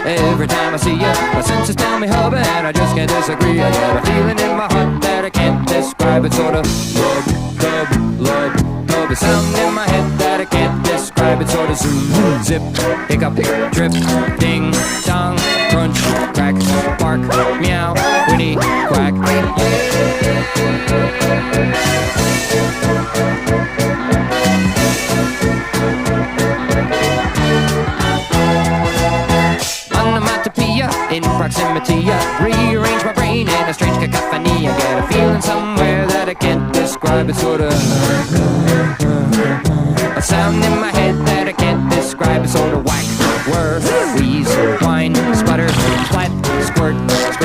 Every time I see you, my senses tell me hub, and I just can't disagree. I got a feeling in my heart that I can't describe. It's sort of love, love, love, love. A sound in my head that I can't describe. It's sort of zoom, zip, hiccup, drip, ding, dong, crunch, crack, bark, meow, whinny, quack. In proximity, I rearrange my brain in a strange cacophony. I get a feeling somewhere that I can't describe. It's sort of a sound in my head that